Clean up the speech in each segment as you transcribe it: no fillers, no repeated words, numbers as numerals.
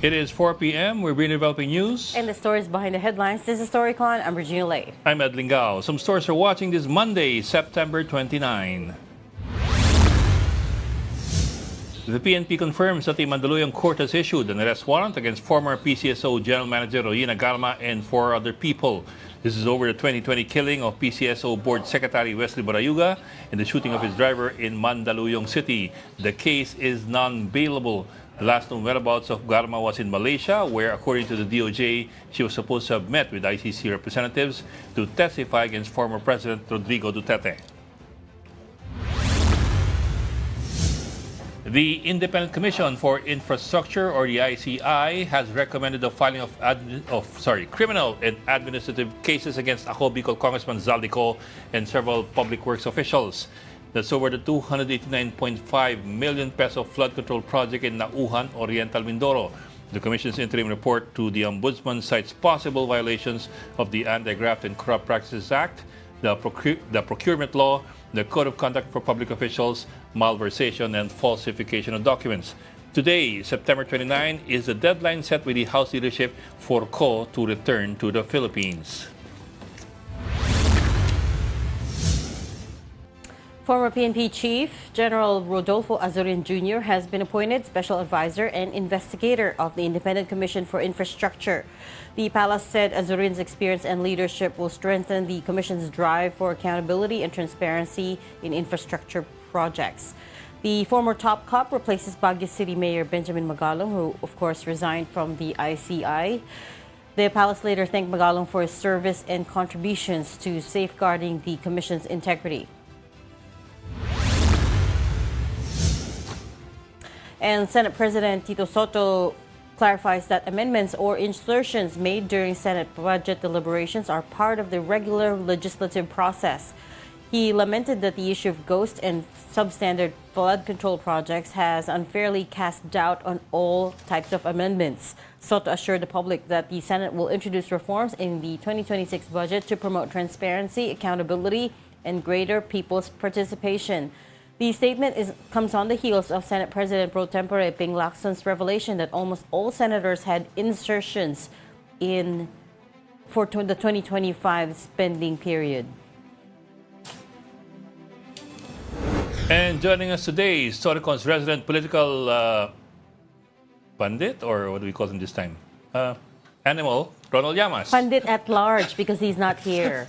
It is 4 p.m. We're bringing developing news. And the stories behind the headlines. This is Storycon. I'm Regina Lay. I'm Ed Lingao. Some stores are watching this Monday, September 29. The PNP confirms that the Mandaluyong court has issued an arrest warrant against former PCSO General Manager Garma and 4 other people. This is over the 2020 killing of PCSO Board Secretary Wesley Barayuga and the shooting of his driver in Mandaluyong City. The case is non-bailable. The last known whereabouts of Garma was in Malaysia, where, according to the DOJ, she was supposed to have met with ICC representatives to testify against former President Rodrigo Duterte. The Independent Commission for Infrastructure, or the ICI, has recommended the filing of criminal and administrative cases against Ako Bicol Congressman Zaldy Co and several public works officials. That's over the 289.5 million peso flood control project in Nauhan, Oriental Mindoro. The Commission's interim report to the Ombudsman cites possible violations of the Anti-Graft and Corrupt Practices Act, the procurement law, the Code of Conduct for Public Officials, malversation, and falsification of documents. Today, September 29, is the deadline set with the House leadership for Co to return to the Philippines. Former PNP Chief General Rodolfo Azurin Jr. has been appointed Special Advisor and Investigator of the Independent Commission for Infrastructure. The palace said Azurin's experience and leadership will strengthen the Commission's drive for accountability and transparency in infrastructure projects. The former top cop replaces Baguio City Mayor Benjamin Magalong, who of course resigned from the ICI. The palace later thanked Magalong for his service and contributions to safeguarding the Commission's integrity. And Senate President Tito Soto clarifies that amendments or insertions made during Senate budget deliberations are part of the regular legislative process. He lamented that the issue of ghost and substandard flood control projects has unfairly cast doubt on all types of amendments. Soto assured the public that the Senate will introduce reforms in the 2026 budget to promote transparency, accountability, and greater people's participation. The statement comes on the heels of Senate President Pro Tempore Ping Lacson's revelation that almost all senators had insertions for the 2025 spending period. And joining us today is Storycon's resident political pundit, or what do we call him this time? Animal, Ronald Llamas. Pundit at large because he's not here.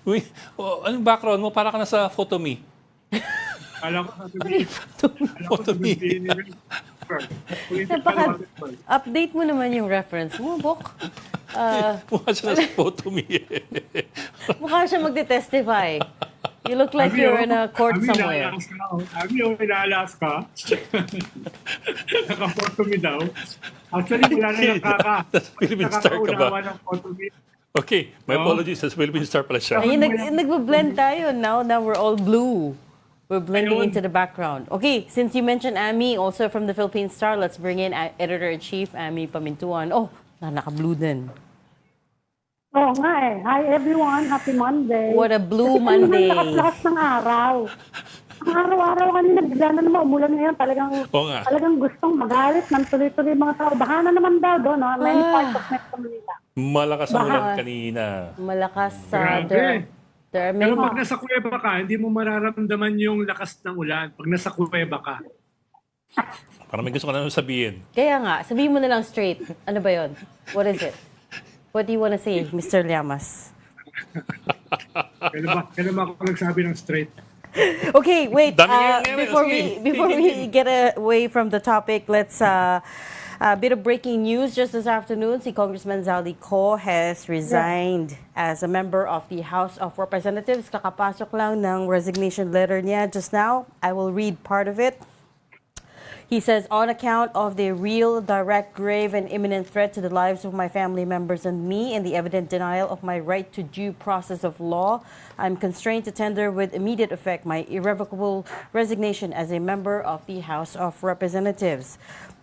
Anong background mo? Para ka na sa photo me. Alam ko sasabihin. Update mo naman yung reference mo, Bok. Mukha siya na sa photo me. Mukha siya magde-testify. You look like you're in a court somewhere. Abi, inaalas ka. Naka-photo me daw. Actually, wala na nakakaunawa ng photo me. Okay, my apologies. Sa Philippine Star pala siya. Ayun, nagbe-blend tayo. Now we're all blue. We're blending into the background. Okay, since you mentioned Ami, also from the Philippine Star, let's bring in Editor-in-Chief Ami Pamintuan. Oh, naka-blue din. Oo nga eh. Hi everyone, happy Monday. What a blue Monday. Lakas ng araw. Ang araw-araw kanina, bigla na naman umulan ngayon. Talagang gustong magalit ng tuloy-tuloy mga tao. Baha na naman daw doon, no? Many parts of Metro Manila. Malakas ang ulan kanina. Malakas sa Pero pag nasa kuweba ka, hindi mo mararamdaman yung lakas ng ulan. Pag nasa kuweba ka. Parang may gusto ka na sabihin. Kaya nga, sabihin mo na lang straight. Ano ba yon? What is it? What do you want to say, Mr. Llamas? Kailan ba ako nagsabi ng straight? Okay, wait. Before we get away from the topic, let's a bit of breaking news just this afternoon. Si Congressman Zaldy Co has resigned as a member of the House of Representatives. Kakapasok lang ng resignation letter niya just now. I will read part of it. He says, on account of the real, direct, grave, and imminent threat to the lives of my family members and me and the evident denial of my right to due process of law, I'm constrained to tender with immediate effect my irrevocable resignation as a member of the House of Representatives.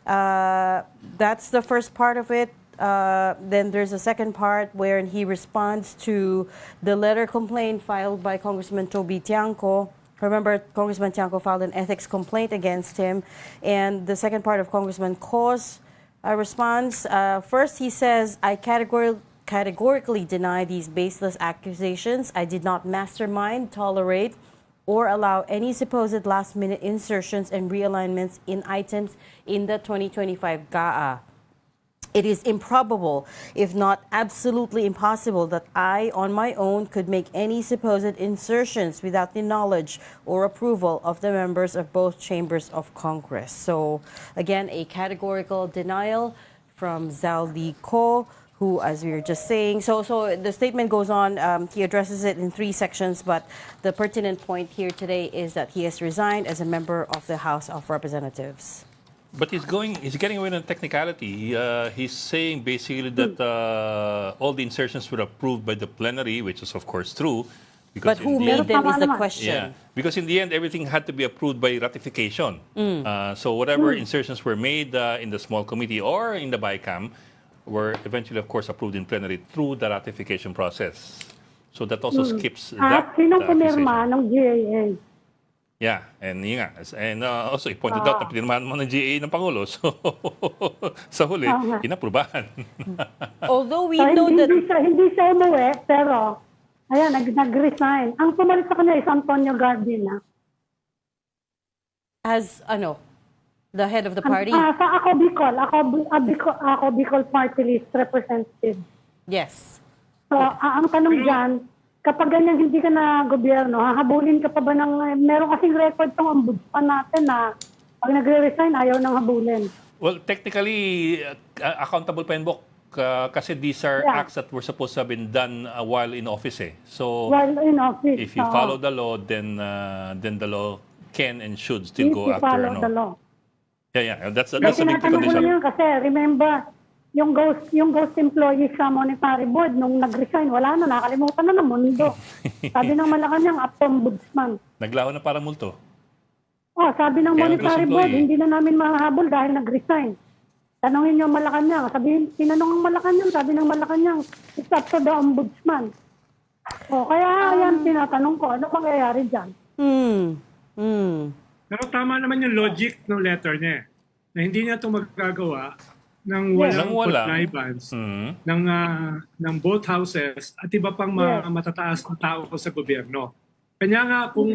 That's the first part of it. Then there's a second part where he responds to the letter complaint filed by Congressman Toby Tiangco. Remember, Congressman Tiangco filed an ethics complaint against him. And the second part of Congressman Co's responds. First, he says, I categorically deny these baseless accusations. I did not mastermind, tolerate, or allow any supposed last-minute insertions and realignments in items in the 2025 GAA. It is improbable, if not absolutely impossible, that I, on my own, could make any supposed insertions without the knowledge or approval of the members of both chambers of Congress. So, again, a categorical denial from Zaldy Co, who, as we were just saying, so the statement goes on, he addresses it in 3 sections, but the pertinent point here today is that he has resigned as a member of the House of Representatives. But he's getting away on technicality. He's saying basically that all the insertions were approved by the plenary, which is of course true. But who made them is the question. Yeah, because in the end, everything had to be approved by ratification. So whatever insertions were made in the small committee or in the BICAM were eventually, of course, approved in plenary through the ratification process. So that also skips that. At sinong pumirma ng GAA? Yeah, and yun nga. And also, he pointed out na pinirmahan mo ng GA ng Pangulo. So, sa huli, inaprubahan. Although we know that... Hindi siya umuwi, pero, ayan, nag-resign. Ang pumalit sa kanya is Antonio Gardina. As, the head of the party? Sa ako Bicol Party List Representative. Yes. So, ang tanong dyan, kapag ganyan hindi ka na gobyerno, hahabulin ka pa ba ng... Meron kasing record tong ombudsman natin na pag nagre-resign, ayaw nang habulin. Well, technically, accountable pa yun, Bok. Kasi these are acts that were supposed to have been done while in office. So, while in office, if you follow the law, then the law can and should still go after. Follow the law. Yeah. That's a big tinatanong ko condition. lang yan kasi, remember, yung ghost employee sa monetary board, nung nag-resign, wala na, nakalimutan na ng mundo. Sabi ng Malacanang, ombudsman. Naglaho na parang multo. Sabi ng Kaya monetary ghost board, employee. hindi na namin mahahabol dahil nag-resign. Tanongin niyo ang Malacanang. Tinanong ang Malacanang, sabi ng Malacanang, it's up to the ombudsman. Kaya yan, tinatanong ko, ano mangyayari dyan? Pero tama naman yung logic ng letter niya. Na hindi niya ito magagawa ng walang connivance ng both houses at iba pang matataas na tao sa gobyerno. Kanya nga, kung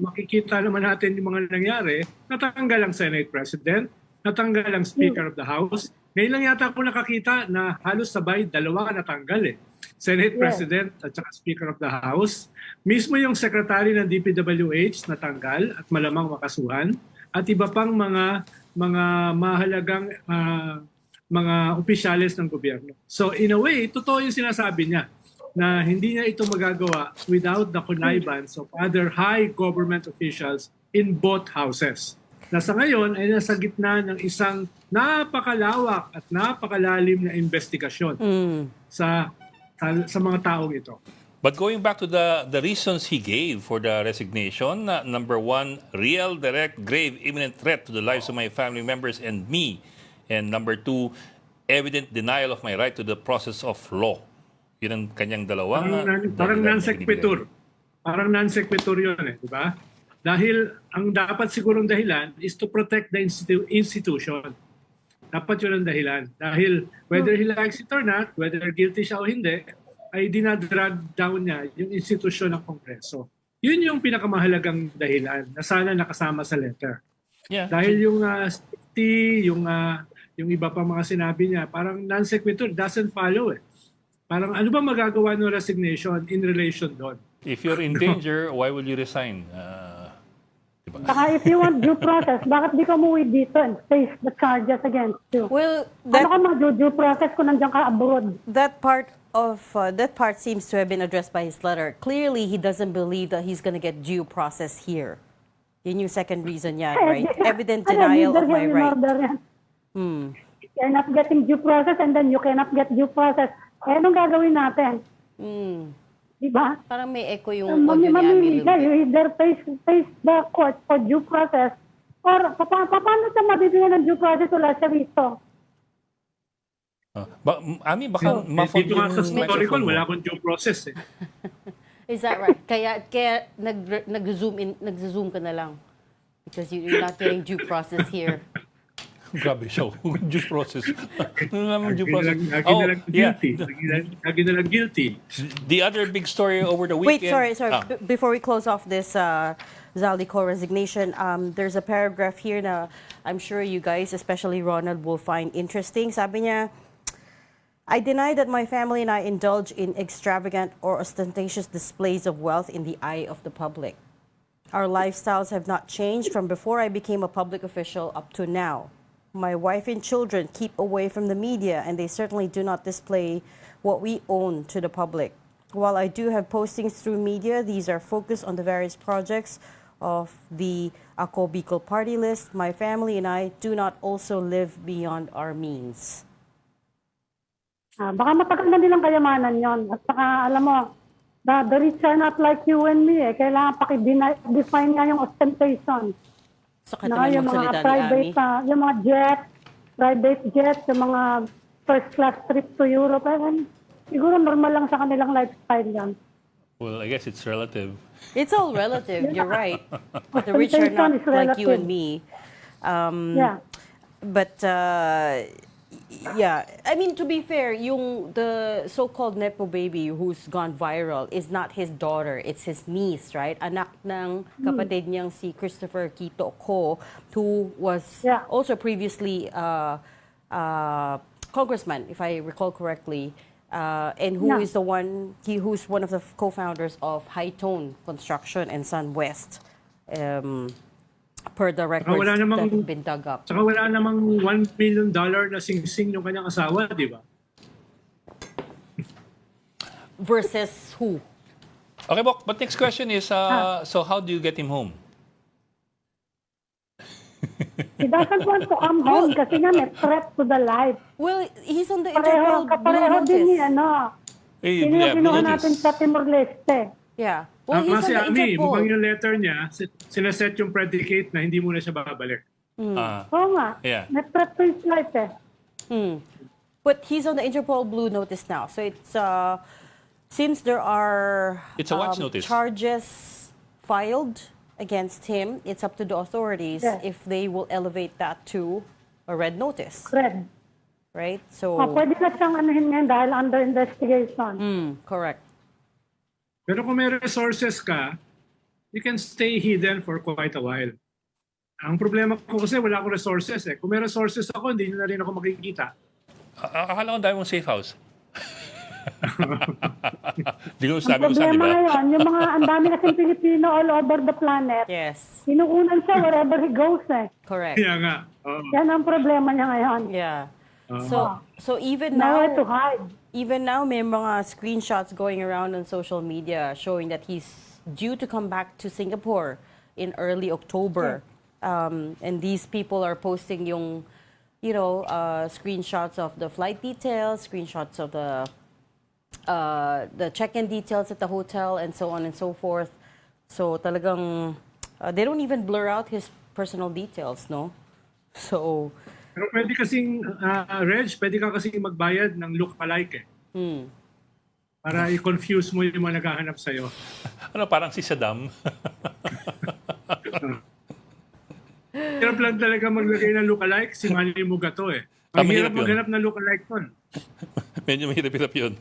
makikita naman natin yung mga nangyari, natanggal ang Senate President, natanggal ang Speaker of the House. Ngayon lang yata ako nakakita na halos sabay, dalawa natanggal Senate President at saka Speaker of the House. Mismo yung Secretary ng DPWH natanggal at malamang makasuhan. At iba pang mga mahalagang mga opisyales ng gobyerno. So in a way, totoo yung sinasabi niya na hindi niya ito magagawa without the connivance of other high government officials in both houses. Nasa ngayon ay nasa gitna ng isang napakalawak at napakalalim na investigasyon sa mga taong ito. But going back to the reasons he gave for the resignation, number 1, real, direct, grave, imminent threat to the lives of my family members and me. And number 2, evident denial of my right to the process of law. Yun ang kanyang dalawang... Parang non-sequitur. Parang non-sequitur yun di ba? Dahil ang dapat sigurong dahilan is to protect the institution. Dapat yun ang dahilan. Dahil whether he likes it or not, whether guilty siya o hindi, ay dinadrag down niya yung institusyon ng Kongreso. Yun yung pinakamahalagang dahilan na sana nakasama sa letter. Yeah. Dahil yung safety, yung iba pa mga sinabi niya, parang non-sequitur, doesn't follow Parang ano ba magagawa ng resignation in relation doon? If you're in danger, why will you resign? Diba? Saka if you want due process, bakit di ka umuwi dito and face the charges against you? Well, Ano ka mag-due process kung nandiyan ka abroad? that part seems to have been addressed by his letter. Clearly, he doesn't believe that he's going to get due process here. Yun yung second reason yan, right? Evident denial of my right. You're not getting due process and then you cannot get due process. Anong gagawin natin? Diba? Parang may echo yung audio ni Ami. Mamimili ka, you either face the court for due process or paano siya mabibigyan ng due process wala siya rito? Ami, baka ma-fault Dito nga sa Storycon, wala akong due process Is that right? Kaya nag-zoom ka na lang because you're not getting due process here. Grabe siya. Due process. Ano naman due process? Lagi na lang guilty. Lagi na lang guilty. The other big story over the Wait, weekend. sorry. Before we close off this Zaldy Co resignation, there's a paragraph here na I'm sure you guys, especially Ronald, will find interesting. Sabi niya, I deny that my family and I indulge in extravagant or ostentatious displays of wealth in the eye of the public. Our lifestyles have not changed from before I became a public official up to now. My wife and children keep away from the media, and they certainly do not display what we own to the public. While I do have postings through media, these are focused on the various projects of the Ako Bicol party list. My family and I do not also live beyond our means. Baka matagal na nilang kayamanan yon. At saka, alam mo, the rich are not like you and me. Kailangan paki-define nga yung ostentation. Sakit naman yung mga magsalita ni private, Ami. yung mga private jets, yung mga first class trip to Europe. Siguro normal lang sa kanilang lifestyle yan. Well, I guess it's relative. It's all relative. You're right. The rich are not like you and me. Yeah. But yeah, I mean, to be fair, the so-called Nepo baby who's gone viral is not his daughter, it's his niece, right? Anak ng kapatid niyang si Christopher Quito Co, who was also previously congressman, if I recall correctly, and who is who's one of the co-founders of High Tone Construction and Sun West. Per the records that have been dug up. Saka wala namang $1 million na sing-sing yung kanyang asawa, di ba? Versus who? Okay, Bok, but next question is, so how do you get him home? He doesn't want to come home kasi nga may threat to the life. Well, he's on the Interpol Blue Kapareho din ni, Notice. Sino yung kinuha natin sa Timor-Leste? Yeah. Well, he's Kasi on the Ami, Interpol. mukhang yung letter niya, sinaset yung predicate na hindi muna siya babalik. Oo nga. Yeah. May threat to his life But he's on the Interpol Blue Notice now. So it's, since there are It's a watch notice. charges filed against him, it's up to the authorities if they will elevate that to a red notice. Red. Right? So, Pwede na siyang anuhin ngayon dahil under investigation. correct. Pero kung may resources ka, you can stay hidden for quite a while. Ang problema ko kasi wala akong resources eh. Kung may resources ako, hindi na rin ako makikita. Akala ko dahil mong safe house. Di ko Ang sabi ko sa, di problema ba? ngayon, yung mga ang dami kasing Pilipino all over the planet, Yes. inuunan siya wherever he goes eh. Correct. Kaya nga. Oo. Yan ang problema niya ngayon. Yeah. So even Nowhere to now, hide. may mga screenshots going around on social media showing that he's due to come back to Singapore in early October. And these people are posting yung, screenshots of the flight details, screenshots of the check-in details at the hotel, and so on and so forth. So talagang, they don't even blur out his personal details, no? So, Pero pwede kasing, Reg, pwede ka kasing magbayad ng look-alike eh. Para i-confuse mo yung mga naghahanap sa'yo. Ano, parang si Saddam. Hirap lang talaga maglagay ng look-alike, si Manny Mugato eh. Ang Mahirap hirap yun. maghanap ng look-alike nun. Medyo mahirap-hirap yun.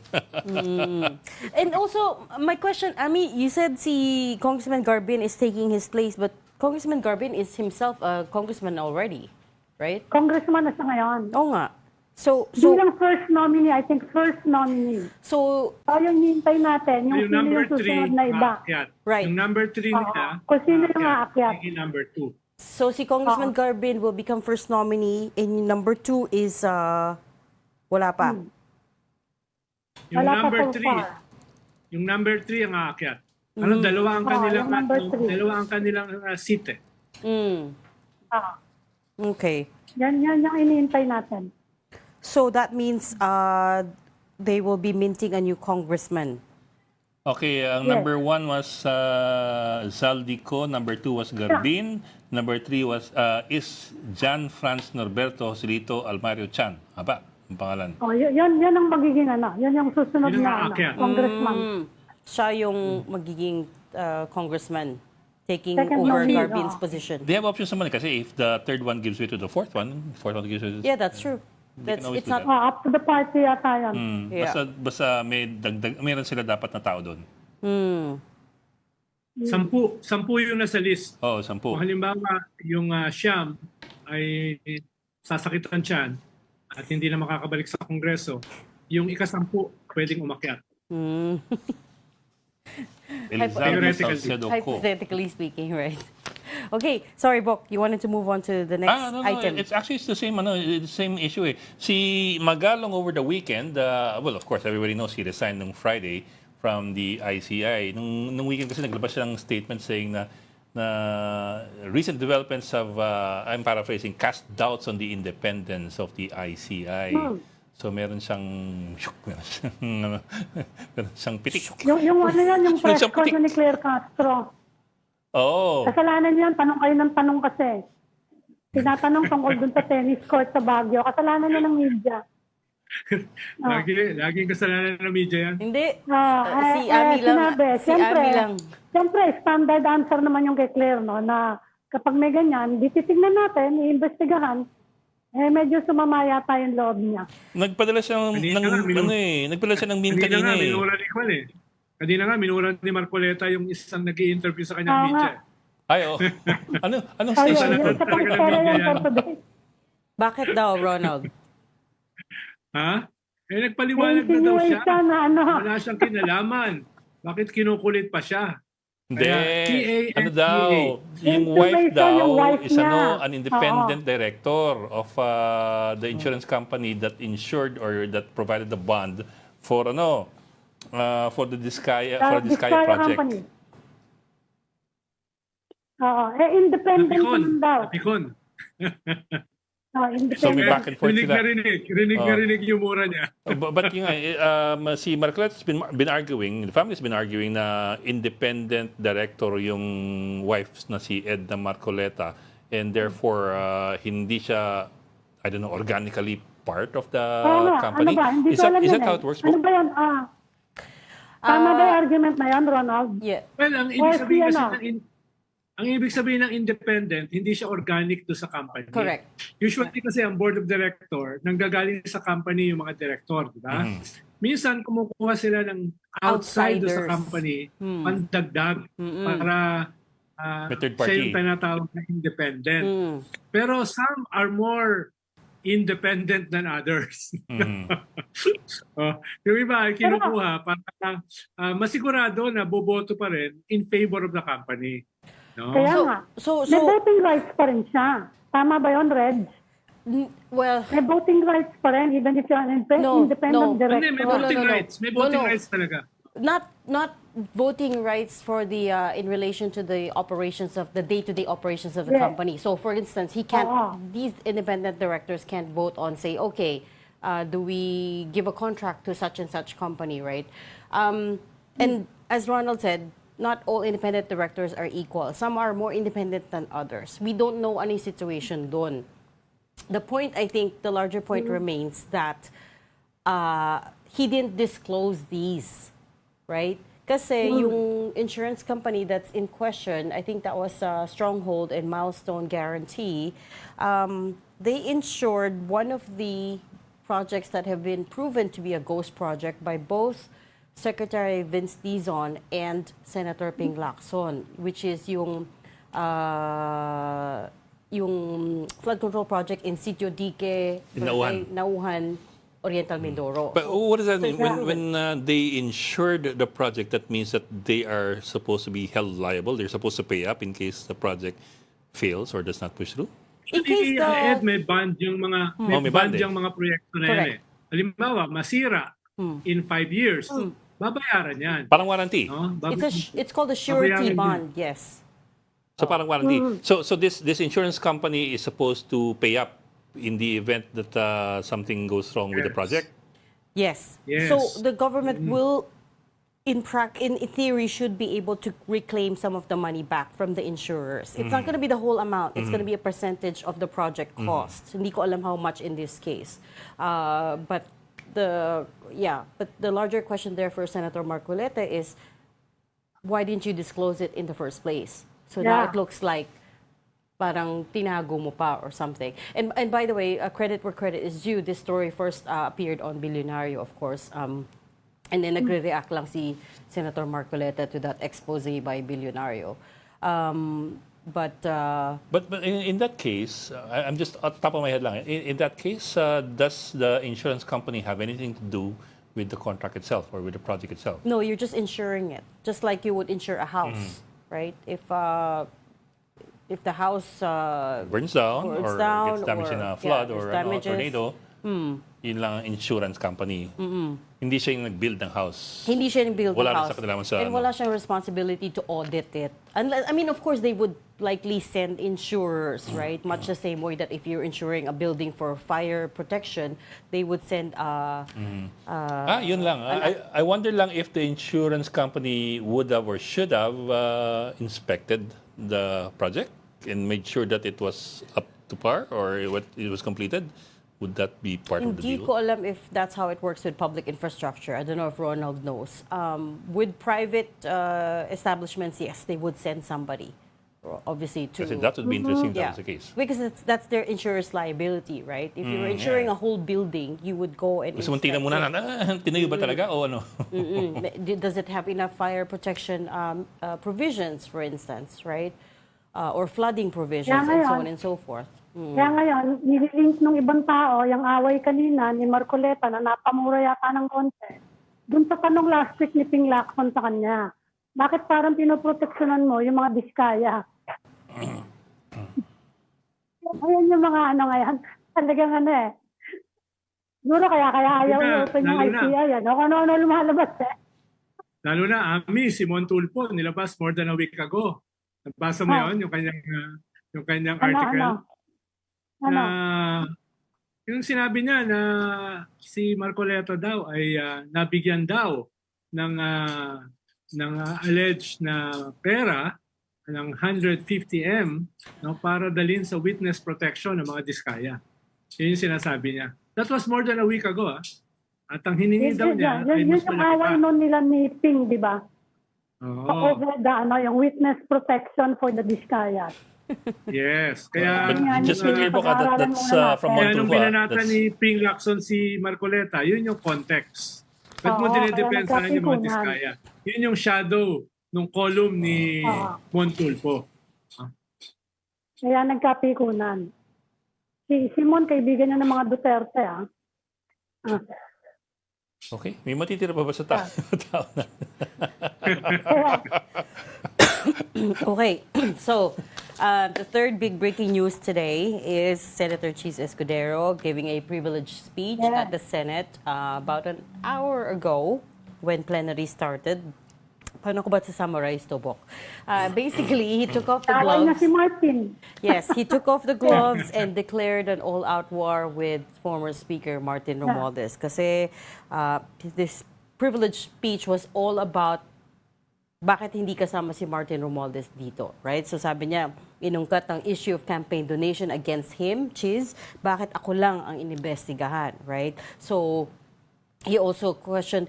and also, my question, Ami, you said si Congressman Garbin is taking his place, but Congressman Garbin is himself a congressman already, right? Congressman na siya ngayon. Oo nga. So, Bilang first nominee, I think first nominee. so, Yung hintay natin, yung Yung sino number yung 3, susunod na iba. aakyat. Right. Yung number 3 nila, Kung sino yung aakyat. yung number 2. so si Congressman Garbin will become first nominee, and number 2 is, wala pa. Yung Wala pa number so 3, far. yung number 3 ang aakyat. Ano, dalawa ang kanilang, yung number 3. dalawa ang kanilang seat eh. Okay. Yan yung iniintay natin. So that means they will be minting a new congressman. Okay, ang number 1 was Zaldy Co, number 2 was Garbin, number 3 was is John Franz Norberto Joselito Almario Chan. Aba, ang pangalan. Yan ang magiging yan yung susunod Yun ang na aakyat. congressman. Siya yung magiging congressman. taking Second over nominee, Garvin's oo. position. They have options naman kasi if the third one gives way to the fourth one gives way to Yeah, that's true. They can always It's do not. that. Up to the party yata yan. Yeah. Basta may meron sila dapat na tao doon. Sampu yung nasa list. Oh, 10. Kung halimbawa, yung siyam ay sasakitan tiyan at hindi na makakabalik sa Kongreso, yung ika-10 pwedeng umakyat. Hypothetically speaking, right? Okay, sorry, Bok. You wanted to move on to the next No. item. It's actually the same issue. Eh. Si Magalong over the weekend, well, of course, everybody knows he resigned nung Friday from the ICI. Nung weekend kasi naglabas siya ng statement saying na recent developments have, I'm paraphrasing, cast doubts on the independence of the ICI. So meron siyang pitik. Yung ano yan, yung press con ni Claire Castro. Oh. Kasalanan yan, tanong kayo ng tanong kasi. Tinatanong tungkol dun sa tennis court sa Baguio. Kasalanan niya ng media. Laging kasalanan ng media yan. Hindi. Si Ami lang. Si Ami lang. Siyempre, standard answer naman yung kay Claire, no, na kapag may ganyan, di titignan natin, iimbestigahan, medyo sumama yata yung loob niya. Nagpadala siya ng meme kanina. Kanina nga, minura ni Marcoleta yung isang nag-i-interview sa kanyang media. Ay, oh. Anong station na to? Bakit daw, Ronald? Ha? Nagpaliwanag na daw siya. Wala siyang kinalaman. Bakit kinukulit pa siya? Hindi. Ano daw? Yung wife daw is an independent director of the insurance company that insured or that provided the bond for for the Diskaya project. Company. Independent naman daw. Napikon. So may back and forth sila. Rinig yung mura niya. But yung si Marcoleta has been arguing, the family's been arguing na independent director yung wife na si Edna Marcoleta and therefore hindi siya, I don't know, organically part of the company. Ano ba? Is that how it works? Ano ba yan? Tama ba yung argument na yan, Ronald? Yeah. Well, ang ibig sabihin ng independent, hindi siya organic do sa company. Correct. Usually kasi ang board of director, nanggagaling sa company yung mga director, di ba? Minsan kumukuha sila ng outside do sa company, pandagdag para siya yung tinatawag na independent. Pero some are more independent than others. Yung iba ay kinukuha para masigurado na boboto pa rin in favor of the company. No? Kaya may voting rights pa rin siya. Tama ba yun, Reg? Well, may voting rights pa rin even if you're an independent director. May voting rights. May voting rights talaga. Not voting rights for the in relation to the operations of the day-to-day operations of the company. So, for instance, these independent directors can't vote on, say, okay, do we give a contract to such and such company, right? And as Ronald said, not all independent directors are equal. Some are more independent than others. We don't know any situation doon. The point, I think, the larger point remains that he didn't disclose these. Right? Kasi yung insurance company that's in question, I think that was Stronghold and Milestone Guarantee, they insured one of the projects that have been proven to be a ghost project by both Secretary Vince Dizon and Senator Ping Lacson, which is yung flood control project in Sitio Dique, Nauhan, Oriental Mindoro. But what does that mean? When they insured the project, that means that they are supposed to be held liable. They're supposed to pay up in case the project fails or does not push through? In case may band yung mga mga proyekto na yan eh. Halimbawa, masira in 5 years, babayaran yan. Parang warranty. No? It's called a surety bond, yes. So parang warranty. So this insurance company is supposed to pay up in the event that something goes wrong with the project? Yes. So the government will, in theory, should be able to reclaim some of the money back from the insurers. It's not going to be the whole amount. It's going to be a percentage of the project cost. Hindi ko alam how much in this case. But the larger question there for Senator Marcoleta is, why didn't you disclose it in the first place? So now it looks like parang tinago mo pa or something. And by the way, credit where credit is due, this story first appeared on Billionario, of course. And then nagre-react lang si Senator Marcoleta to that expose by Billionario. But in that case, I'm just at the top of my head lang. In that case, does the insurance company have anything to do with the contract itself or with the project itself? no, you're just insuring it, just like you would insure a house, right? If the house Burns down or gets damaged in a flood or a tornado, yun lang ang insurance company. Hindi siya yung nag-build ng house. Hindi siya yung build Wala the rin house. sa kanila sa And wala siyang responsibility to audit it. Unless, I mean, of course, they would likely send insurers, right? Much the same way that if you're insuring a building for fire protection, they would send yun lang. I wonder lang if the insurance company would have or should have inspected the project and made sure that it was up to par or it was completed. Would that be part of the Hindi deal? ko alam if that's how it works with public infrastructure. I don't know if Ronald knows. With private establishments, yes, they would send somebody, obviously, to... Kasi that would be interesting if that was the case. Because that's their insurer's liability, right? If you were insuring a whole building, you would go and Gusto mong tingnan muna na, tinayo ba talaga o ano? Does it have enough fire protection provisions, for instance, right? Or flooding provisions, and so on and so forth. Kaya ngayon, nililink ng ibang tao, yung away kanina ni Marcoleta na napamura yata ng konti. Doon sa tanong last week ni Ping Lacson sa kanya, bakit parang pinoproteksyonan mo yung mga diskaya? Ayan yung mga ano ngayon. Talagang ano eh. Siguro kaya ayaw i-open yung ICI. Ano lumalabas eh. Lalo na, si Montulfo, nilabas more than a week ago. Nabasa mo yun, yung kanyang article? Yung sinabi niya na si Marcoleta daw ay nabigyan daw ng alleged na pera ng 150M para dalhin sa witness protection ng mga diskaya. Yun yung sinasabi niya. That was more than a week ago. At ang hiningi daw niya ay mas yung malaki away pa. nun nila ni Ping, di ba? Oo. Over yung witness protection for the diskaya. Yes. Kaya But just be clear po that's from kaya nung Montulfo. binanata ni Ping Lacson si Marcoleta, yun yung context. Ba't mo dinidepensahan yung mga diskaya? Yun yung shadow nung column ni Montulfo. Kaya nagkapikunan. Si Simon, kaibigan niya ng mga Duterte, Okay. May matitira pa ba sa tao na? Okay, so the third big breaking news today is Senator Chiz Escudero giving a privileged speech at the Senate about an hour ago when plenary started. Paano ko ba summarize to, Bok? Basically, he took off the Tawag na gloves. si Martin. Yes, he took off the gloves and declared an all-out war with former Speaker Martin Romualdez. Kasi this privileged speech was all about bakit hindi kasama si Martin Romualdez dito, right? So sabi niya, inungkat ang issue of campaign donation against him, Chiz, bakit ako lang ang inimbestigahan, right? So he also questioned,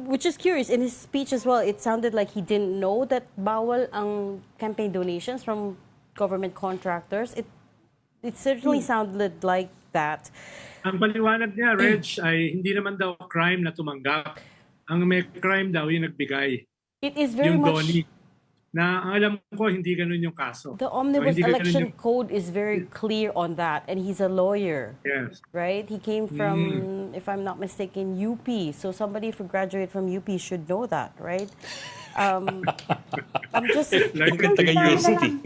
which is curious, in his speech as well, it sounded like he didn't know that bawal ang campaign donations from government contractors. It certainly sounded like that. Ang paliwanag niya, Reg, ay hindi naman daw crime na tumanggap. Ang may crime daw yung nagbigay. It is very Yung much... doni. Na ang alam ko, hindi ganun yung kaso. The Omnibus Hindi ganun Election yung- Code is very clear on that, and he's a lawyer. Yes. Right? He came from, if I'm not mistaken, UP. So somebody who graduated from UP should know that, right? I'm just... Like, Taga-UST.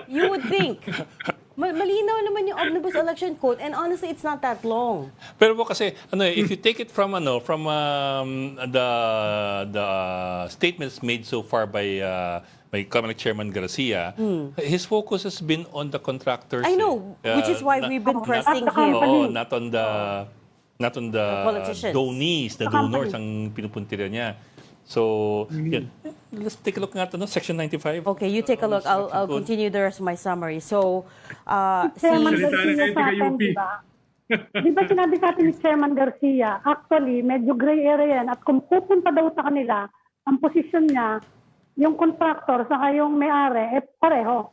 You would think. Malinaw naman yung Omnibus Election Code, and honestly, it's not that long. Pero po kasi if you take it from the statements made so far by Cabinet Chairman Garcia, his focus has been on the contractors. I know, which is why we've been pressing him. Not on the Politicians. donees, the donors ang pinupuntira niya. So, yun. Let's take a look nga ito, Section 95. Okay, you take a look. I'll continue the rest of my summary. So, Chairman Salita Garcia na sa atin, UP. di ba? Di ba sinabi sa atin ni Chairman Garcia, actually, medyo gray area yan. At kung pupunta daw sa kanila, ang posisyon niya, yung contractor sa yung may-ari, pareho.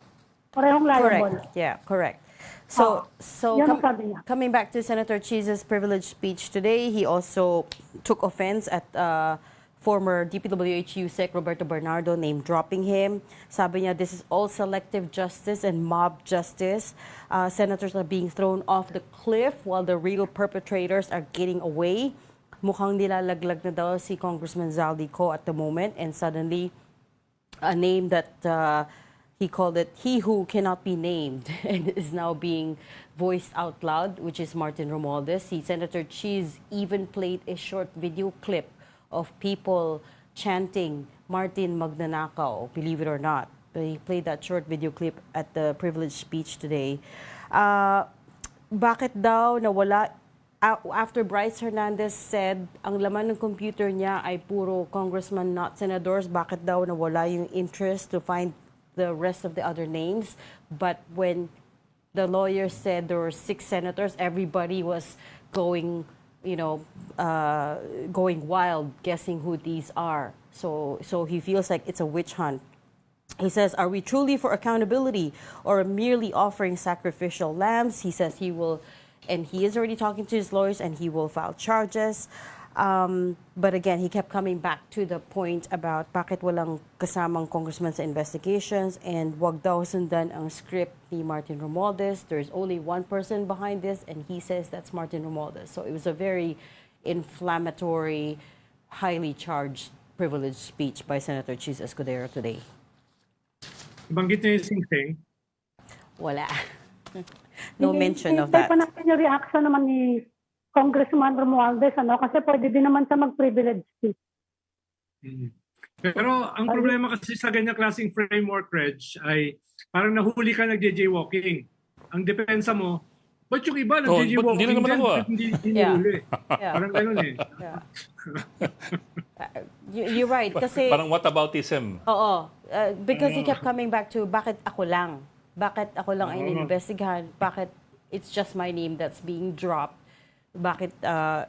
Parehong liable. Correct. Yeah, correct. So, Yan ang sabi niya. coming back to Senator Chiz's privileged speech today, he also took offense at former DPWH Sec Roberto Bernardo name dropping him. Sabi niya, this is all selective justice and mob justice. Senators are being thrown off the cliff while the real perpetrators are getting away. Mukhang nilalaglag na daw si Congressman Zaldy Co at the moment, and suddenly a name that he called it he who cannot be named and is now being voiced out loud, which is Martin Romualdez. Senator Chiz even played a short video clip of people chanting Martin Magnanakaw, believe it or not. He played that short video clip at the privileged speech today. Bakit daw nawala? After Bryce Hernandez said ang laman ng computer niya ay puro congressman, not senators, bakit daw nawala yung interest to find the rest of the other names? But when the lawyer said there were 6 senators, everybody was going, going wild, guessing who these are. So he feels like it's a witch hunt. He says, are we truly for accountability or merely offering sacrificial lambs? He says he will, and he is already talking to his lawyers, and he will file charges. But again, he kept coming back to the point about bakit walang kasamang congressman sa investigations and wag daw sundan ang script ni Martin Romualdez. There's only one person behind this, and he says that's Martin Romualdez. So it was a very inflammatory, highly charged, privileged speech by Senator Chiz Escudero today. Banggit niya yung sing-sing. Wala. No mention of that. Hintay pa natin yung reaction naman ni Congressman Romualdez, kasi pwede din naman sa mag-privilege speech. Pero ang problema kasi sa ganyang klaseng framework, Reg, ay parang nahuli ka nag-jaywalking. Ang depensa mo, ba't yung iba nag-jaywalking hindi naman ako, hindi nahuli? Yeah. Parang gano'n eh. Yeah. You're right. Kasi, Parang whataboutism. oo. Because he kept coming back to, bakit ako lang? Bakit ako lang ay inimbestigahan? Bakit it's just my name that's being dropped? Bakit,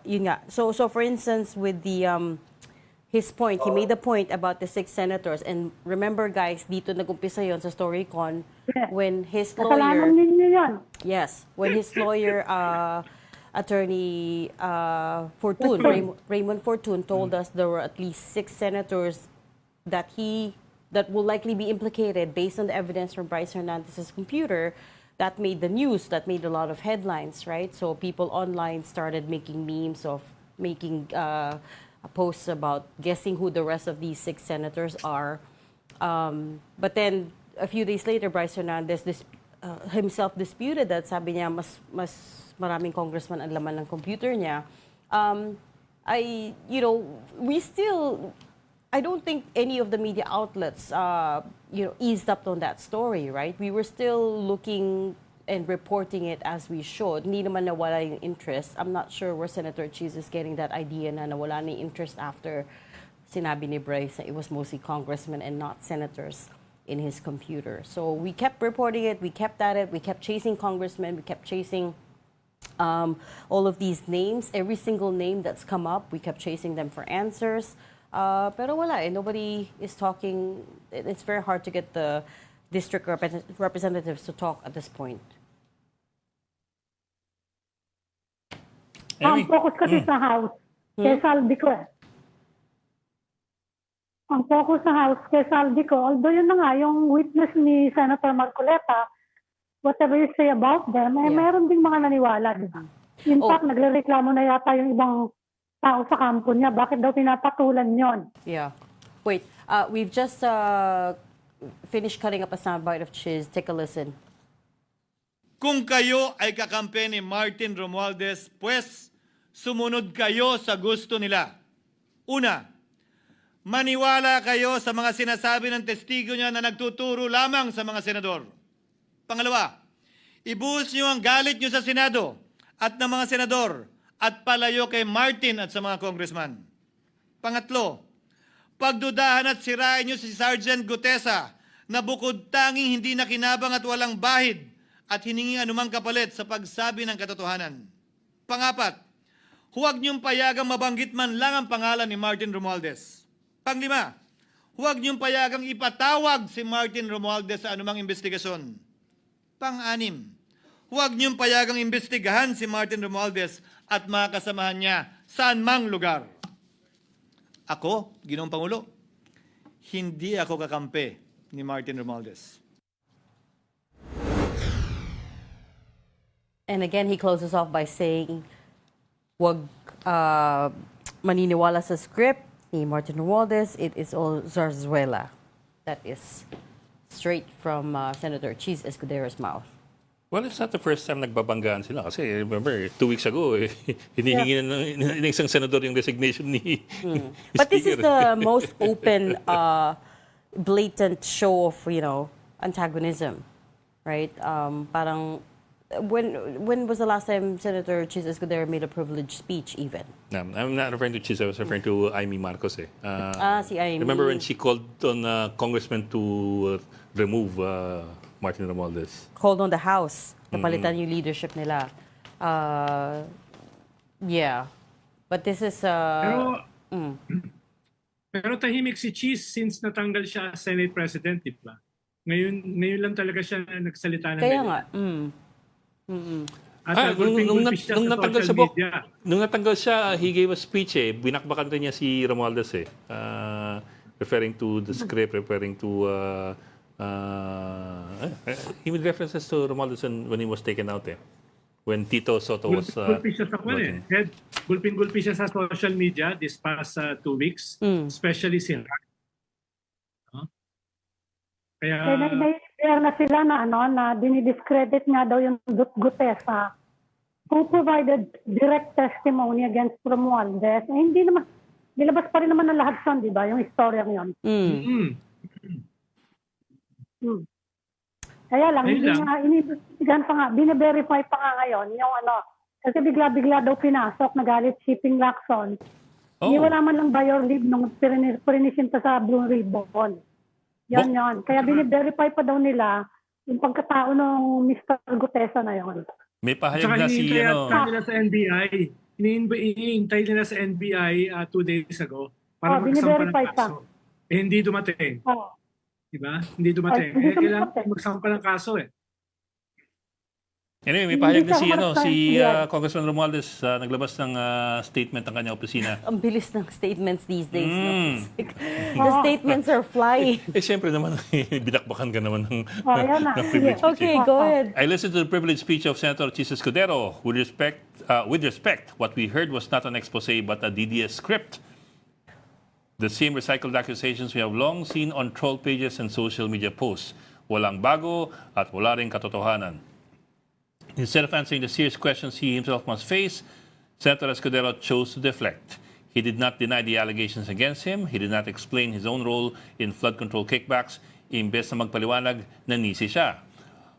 yun nga. So for instance, with the, his point, he made the point about the 6 senators. And remember, guys, dito nag-umpisa yun sa Storycon, when his lawyer... Kasalanan ninyo yan. Yes, when his lawyer, Attorney Fortun, Raymond Fortun, told us there were at least 6 senators that will likely be implicated based on the evidence from Bryce Hernandez's computer. That made the news, that made a lot of headlines, right? So people online started making memes of making posts about guessing who the rest of these 6 senators are. But then a few days later, Bryce Hernandez himself disputed that. Sabi niya, mas maraming congressman ang laman ng computer niya. I don't think any of the media outlets, eased up on that story, right? We were still looking and reporting it as we should. Hindi naman nawala yung interest. I'm not sure where Senator Chiz is getting that idea na nawala na yung interest after sinabi ni Bryce na it was mostly congressmen and not senators in his computer. So we kept reporting it, we kept at it, we kept chasing congressmen, we kept chasing all of these names, every single name that's come up, we kept chasing them for answers. Pero wala eh. Nobody is talking. It's very hard to get the district representatives to talk at this point. Ang focus kasi sa House, kay Zaldy Co. Ang focus sa House kay Zaldy Co. Although yun na nga, yung witness ni Senator Marcoleta, whatever you say about them, meron ding mga naniwala, di ba? In fact, nagrereklamo na yata yung ibang tao sa kampo niya. Bakit daw pinapatulan yon? Yeah. Wait, we've just finished cutting up a soundbite of Chiz. Take a listen. Kung kayo ay kakampi ni Martin Romualdez, pues sumunod kayo sa gusto nila. Una, maniwala kayo sa mga sinasabi ng testigo niya na nagtuturo lamang sa mga senador. Pangalawa, ibuhos niyo ang galit niyo sa Senado at ng mga senador at palayo kay Martin at sa mga congressman. Pangatlo, pagdudahan at sirain niyo si Sergeant Gutesa na bukod tanging hindi nakinabang at walang bahid at hiningi anumang kapalit sa pagsabi ng katotohanan. Pangapat, huwag niyong payagang mabanggit man lang ang pangalan ni Martin Romualdez. Panglima, huwag niyong payagang ipatawag si Martin Romualdez sa anumang investigasyon. Pang-anim, huwag niyong payagang imbestigahan si Martin Romualdez at mga kasamahan niya saan mang lugar. Ako, Ginoong Pangulo, hindi ako kakampi ni Martin Romualdez. And again, he closes off by saying, wag maniniwala sa script ni Martin Romualdez, it is all zarzuela. That is straight from Senator Chiz Escudero's mouth. Well, it's not the first time nagbabanggaan sila. Kasi remember, 2 weeks ago, hinihingi ng isang senador yung resignation ni But this is Speaker. the most open, blatant show of, antagonism, right? Parang, when was the last time Senator Chiz Escudero made a privileged speech even? No, I'm not referring to Chiz, I was referring to Amy Marcos. Si Amy. Remember when she called on congressman to remove Martin Romualdez? Called on the House. Napalitan yung leadership nila. Yeah. But this is... Pero tahimik si Chiz since natanggal siya Senate President, di ba? Ngayon lang talaga siya nagsalita ng Kaya ganyan. nga. At nung natanggal siya, he gave a speech binakbakan rin niya si Romualdez referring to the script, referring to he made references to Romualdez when he was taken out when Tito Soto was gulpi siya sa gulpin-gulpi siya sa social media this past 2 weeks, especially si Rack. Kaya Kaya na sila na dinidiscredit nga daw yung Gutesa who provided direct testimony against Romualdez. Hindi naman, nilabas pa rin naman ng lahat yun, di ba? Yung istorya yun. Kaya lang, hindi nga, iniimbestigahan pa nga, bine-verify pa nga ngayon yung kasi bigla-bigla daw pinasok, nagalit shipping Lacson. Hindi wala man lang buyer leave nung perinisin pa sa Blue Ribbon. Yan. Kaya bine-verify pa daw nila yung pagkatao ng Mr. Gutesa na yon. May pahayag na si nila sa NBI. Iniintay nila sa NBI 2 days ago para magsampa ng kaso. Hindi dumating. Diba? Hindi dumating. Kailangan magsampa ng kaso Anyway, may pahayag na si Congressman Romualdez naglabas ng statement ng kanyang opisina. Ang bilis ng statements these days. No? The statements are flying. Siyempre naman, binakbakan ka naman ng privilege speech. Okay, go ahead. I listened to the privilege speech of Senator Chiz Escudero. With respect, what we heard was not an expose but a DDS script. The same recycled accusations we have long seen on troll pages and social media posts. Walang bago at wala ring katotohanan. Instead of answering the serious questions he himself must face, Senator Escudero chose to deflect. He did not deny the allegations against him. He did not explain his own role in flood control kickbacks, imbes na magpaliwanag na nisi siya.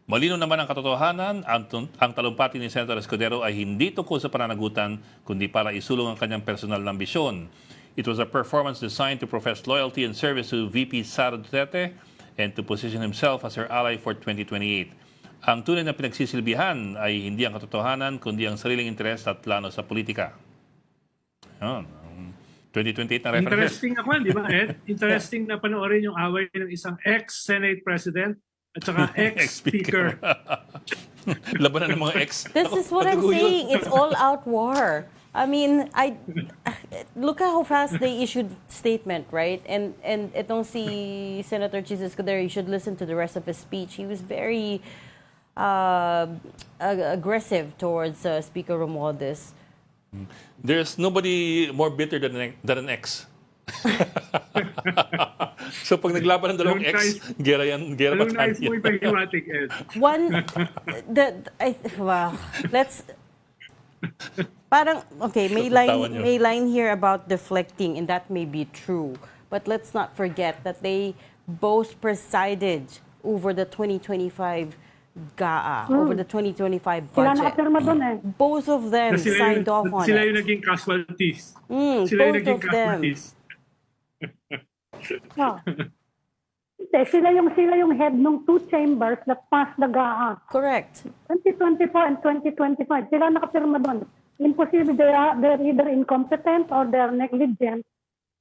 Malino naman ang katotohanan, ang talumpati ni Senator Escudero ay hindi tungkol sa pananagutan, kundi para isulong ang kanyang personal na ambisyon. It was a performance designed to profess loyalty and service to VP Sara Duterte and to position himself as her ally for 2028. Ang tunay na pinagsisilbihan ay hindi ang katotohanan, kundi ang sariling interes at plano sa politika. 2028 na reference. Interesting ako, di ba, Ed? Interesting na panoorin yung away ng isang ex-Senate President at saka ex-Speaker. Labanan ng mga ex. This is what I'm saying. It's all-out war. I mean, look at how fast they issued statement, right? And itong si Senator Chiz Escudero, you should listen to the rest of his speech. He was very aggressive towards Speaker Romualdez. There's nobody more bitter than an ex. So pag naglaban ng dalawang ex, gera pa tayo. Parang, okay, may line here about deflecting, and that may be true. But let's not forget that they both presided over the 2025 GAA, over the 2025 Sila budget. nakapirma doon Both of them signed off on Sila it. yung naging casualties. Both of them. Sila yung head ng 2 chambers that passed the GAA. Correct. 2024 and 2025. Sila nakapirma doon. Imposible, they're either incompetent or they're negligent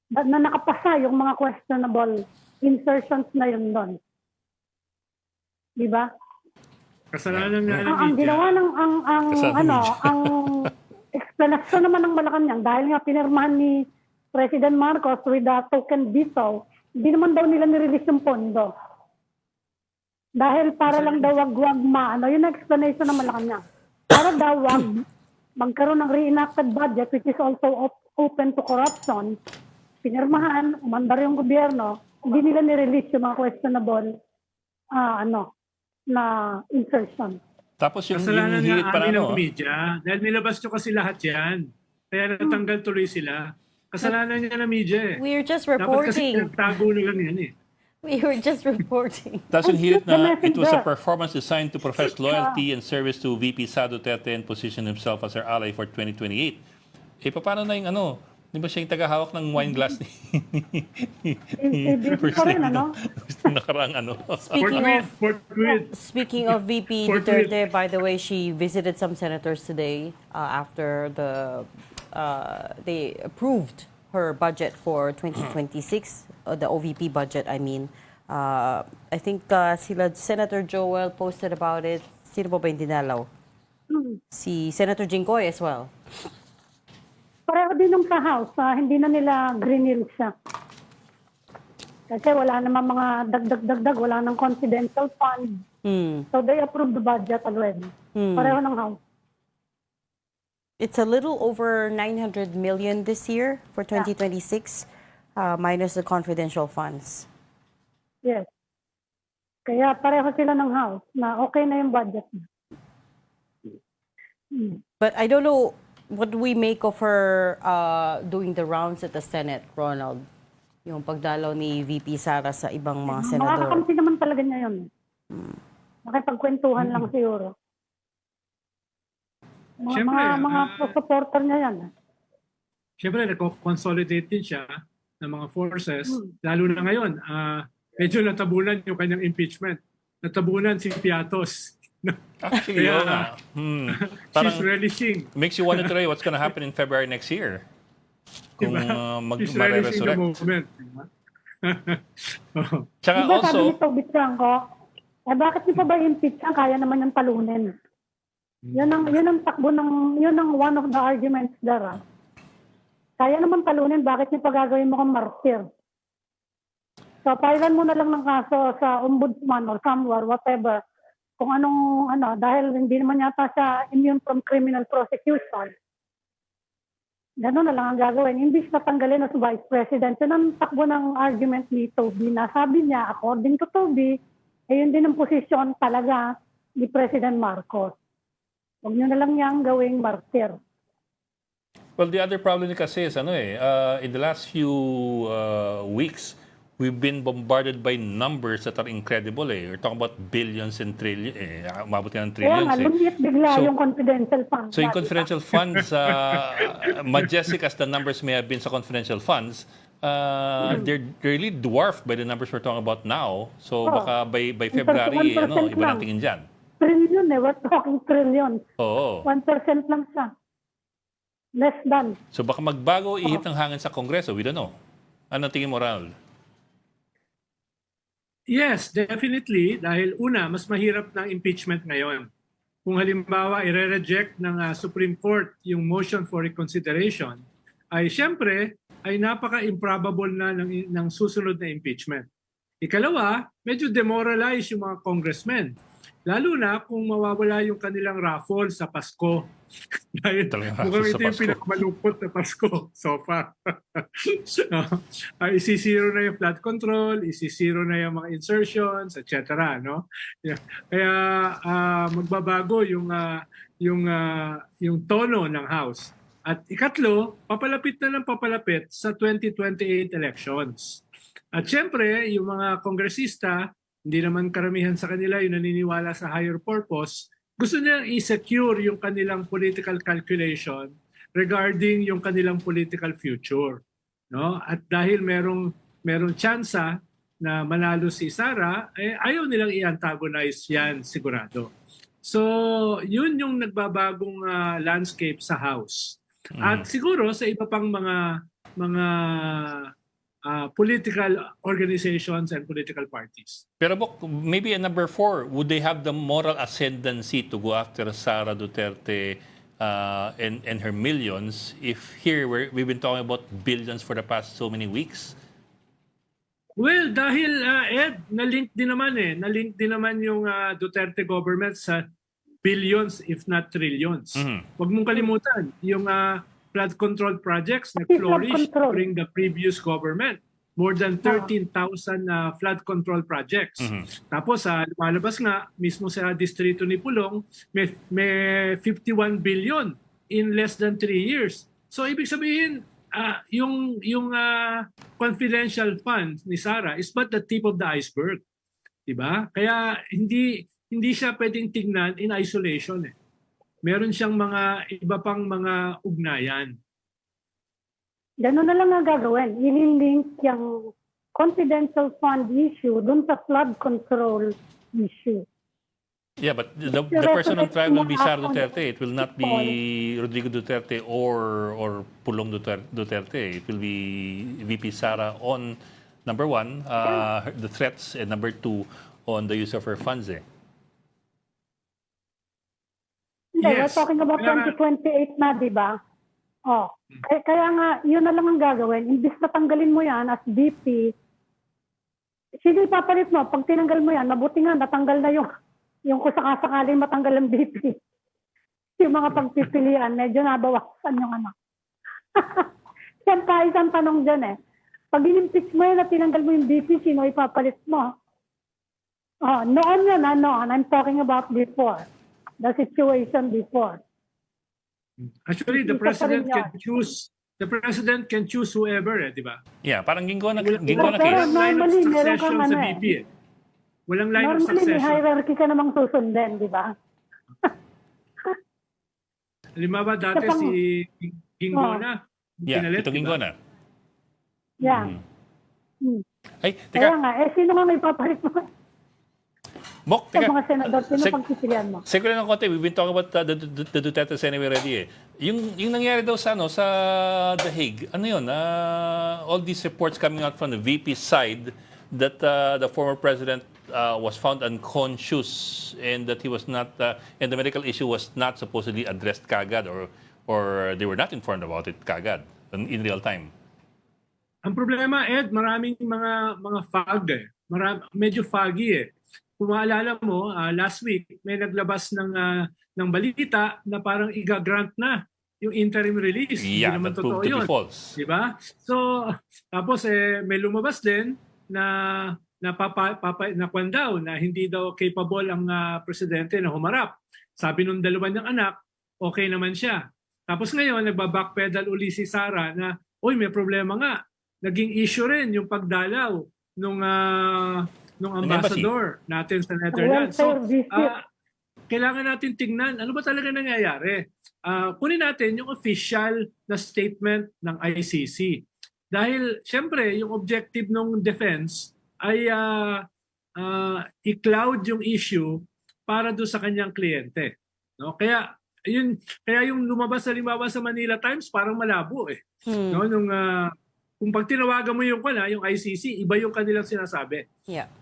na nakapasa yung mga questionable insertions na yun doon. Di ba? Kasalanan nga ng Ang media. ginawa ng Kasalanan ang explanation naman ng Malacanang dahil nga pinirmahan ni President Marcos with a token veto, hindi naman daw nila nirelease yung pondo. Dahil para lang daw wag yun ang explanation ng Malacanang. Para daw wag magkaroon ng reenacted budget which is also open to corruption, pinirmahan, umandar yung gobyerno, hindi nila nirelease yung mga questionable na insertion. Tapos yung Kasalanan hirit nga pa amin na ng media. Dahil nilabas nyo kasi lahat yan. Kaya natanggal tuloy sila. Kasalanan niya ng media eh. We're just Dapat kasi reporting. tago na lang yan eh. We were just reporting. Tapos yung hirit na The it was a messenger. performance designed to profess loyalty and service to VP Duterte and position himself as her ally for 2028. Eh, paano na yung di ba siya yung tagahawak ng wine glass ni Ibig ko rin, nakaraang Speaking of VP Fort Duterte, by the way, she visited some senators today after they approved her budget for 2026, the OVP budget, I mean. I think Senator Joel posted about it. Sino ba yung dinalaw? Si Senator Jinggoy as well. Pareho din nung sa House, hindi na nila greenil siya. Kasi wala naman mga dagdag, wala nang confidential fund. So they approved the budget already. Pareho ng House. It's a little over 900 million this year for 2026, minus the confidential funds. Yes. Kaya pareho sila ng House na okay na yung budget. But I don't know what we make of her doing the rounds at the Senate, Ronald. Yung pagdalaw ni VP Sara sa ibang mga senador. Makakakampi naman talaga niya yun. Makipagkwentuhan lang siguro. Siyempre, Mga supporter niya yan. Siyempre, nag-consolidate din siya ng mga forces. Lalo na ngayon, medyo natabunan yung kanyang impeachment. Natabunan si Piatos. Actually, Kaya, oo nga. She's relishing. Makes you wonder today what's gonna happen in February next year. Kung She's relishing the ma-resurrect. moment. Diba? Tsaka Diba sabi also, ni Tobit Franco, bakit niyo pa ba impeach yan? Kaya naman yung talunin. Yun ang takbo yun ang one of the arguments there. Kaya naman talunin, bakit niyo pa gagawin mo kang martyr? So, filean mo na lang ng kaso sa ombudsman or somewhere, whatever. Kung dahil hindi naman yata siya immune from criminal prosecution. Gano'n na lang ang gagawin. Imbis na tanggalin na si Vice President, yun ang takbo ng argument ni Toby na sabi niya, according to Toby, yun din ang posisyon talaga ni President Marcos. Huwag niyo na lang niyang gawing martyr. well, the other problem kasi is, in the last few weeks, we've been bombarded by numbers that are incredible. We're talking about billions and trillions. Umabot ka ng Kaya trillions. nga, lumiit bigla So- yung confidential fund. So yung confidential funds, majestic as the numbers may have been sa confidential funds, they're really dwarfed by the numbers we're talking about now. So baka by February, 1% iba lang. natin tingin dyan. Trillion we're talking trillion. Oo. 1% lang siya. Less than. So baka magbago ihip ng hangin sa Kongreso. We don't know. Ano tingin mo, Ronald? Yes, definitely. Dahil una, mas mahirap ng impeachment ngayon. Kung halimbawa, i-reject ng Supreme Court yung motion for reconsideration, ay siyempre, ay napaka-improbable na ng susunod na impeachment. Ikalawa, medyo demoralize yung mga congressmen. Lalo na kung mawawala yung kanilang raffle sa Pasko. Dahil Talagang mukhang raffle sa ito yung Pasko. pinakamalupot na Pasko so far. Isisiro na yung flood control, isisiro na yung mga insertions, etc. No? Kaya magbabago yung tono ng House. At ikatlo, papalapit na ng papalapit sa 2028 elections. At syempre, yung mga kongresista, hindi naman karamihan sa kanila yung naniniwala sa higher purpose, gusto nilang i-secure yung kanilang political calculation regarding yung kanilang political future. No? At dahil merong tsansa na manalo si Sara, ayaw nilang i-antagonize yan sigurado. So, yun yung nagbabagong landscape sa House. At siguro sa iba pang mga mga political organizations and political parties. Pero Bok, maybe a number 4, would they have the moral ascendancy to go after Sara Duterte and her millions if here we've been talking about billions for the past so many weeks? Well, dahil Ed, na-link din naman yung Duterte government sa billions if not trillions. Huwag mong kalimutan yung flood control projects nag-flourish during the previous government. More than 13,000 flood control projects. Tapos lumalabas nga mismo sa distrito ni Pulong may 51 billion in less than 3 years. So ibig sabihin yung confidential funds ni Sara is but the tip of the iceberg. 'Di ba? Kaya hindi siya pwedeng tingnan in isolation eh. Meron siyang mga iba pang mga ugnayan. Ganun na lang ang gagawin. Ililink yung confidential fund issue dun sa flood control issue. Yeah, but the person on trial will be Sara Duterte. It will not be Rodrigo Duterte or Pulong Duterte. It will be VP Sara on, number 1, the threats, and number 2, on the use of her funds. We're talking about 2028 na, di ba? Kaya nga, yun na lang ang gagawin. Imbis na tanggalin mo yan as VP, sino ipapalit mo? Pag tinanggal mo yan, mabuti nga, natanggal na yung kung sakasakaling matanggal ang VP. Yung mga pagpipilian, medyo nabawasan yung ano. Isang tanong dyan eh. Pag inimpeach mo yan at tinanggal mo yung VP, sino ipapalit mo? Noon yun, noon. I'm talking about before. The situation before. Actually, the president can choose whoever, di ba? Yeah, parang gingo na Pero case. normally, meron kang Sa VP eh. Walang line of normally, may succession. hierarchy ka namang susundin, di ba? Halimbawa, dati si Gingona. Yeah, ito gingo na. Yeah. Ay, Kaya teka, nga, sino nga may papalit mo? Bok, Sa teka. mga senador, sino pagpipilian mo? Seguro ng konti, we've been talking about the Duterte's anyway already eh. Yung nangyari daw sa The Hague, ano yun? All these reports coming out from the VP side that the former president was found unconscious and that he was not, and the medical issue was not supposedly addressed kagad or they were not informed about it kagad in real time. Ang problema, Ed, maraming mga fog eh. Medyo foggy eh. Kung maalala mo, last week may naglabas ng balita na parang iga-grant na yung interim release. Yeah, Hindi naman that proved totoo to be yun. false. Diba? So, tapos may lumabas din na kwan daw na hindi daw capable ang presidente na humarap. Sabi nung dalawa niyang anak, okay naman siya. Tapos ngayon, nagbabackpedal uli si Sara na, may problema nga. Naging issue rin yung pagdalaw nung ambassador natin sa Netherlands. So, kailangan natin tingnan ano ba talaga nangyayari. Kunin natin yung official na statement ng ICC. Dahil, syempre, yung objective ng defense ay i-cloud yung issue para doon sa kanyang kliyente. No? Kaya yung lumabas sa Manila Times, parang malabo eh. No? Kung pag tinawagan mo yung ICC, iba yung kanilang sinasabi. Yeah.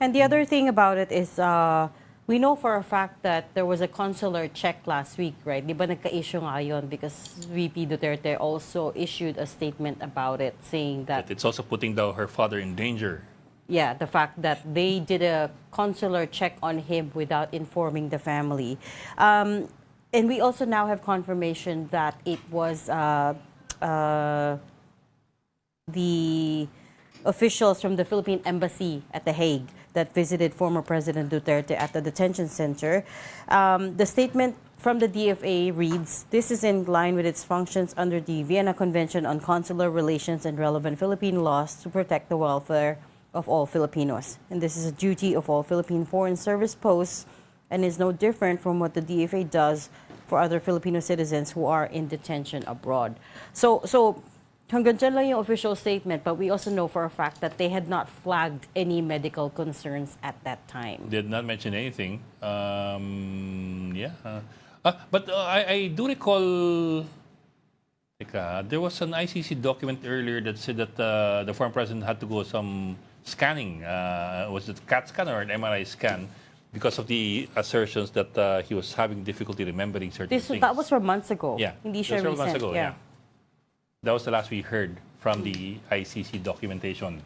And the other thing about it is, we know for a fact that there was a consular check last week, right? Di ba nagka-issue nga yun because VP Duterte also issued a statement about it saying that It's also putting her father in danger. yeah, the fact that they did a consular check on him without informing the family. And we also now have confirmation that it was the officials from the Philippine Embassy at The Hague that visited former President Duterte at the detention center. The statement from the DFA reads, "This is in line with its functions under the Vienna Convention on Consular Relations and relevant Philippine laws to protect the welfare of all Filipinos. And this is a duty of all Philippine Foreign Service posts and is no different from what the DFA does for other Filipino citizens who are in detention abroad." So hanggang dyan lang yung official statement, but we also know for a fact that they had not flagged any medical concerns at that time. Did not mention anything. But I do recall. There was an ICC document earlier that said that the former president had to go some scanning. Was it CAT scan or an MRI scan? Because of the assertions that he was having difficulty remembering certain things. That was from months ago. Yeah, Hindi that siya was from months recent. ago. Yeah. That was the last we heard from the ICC documentation.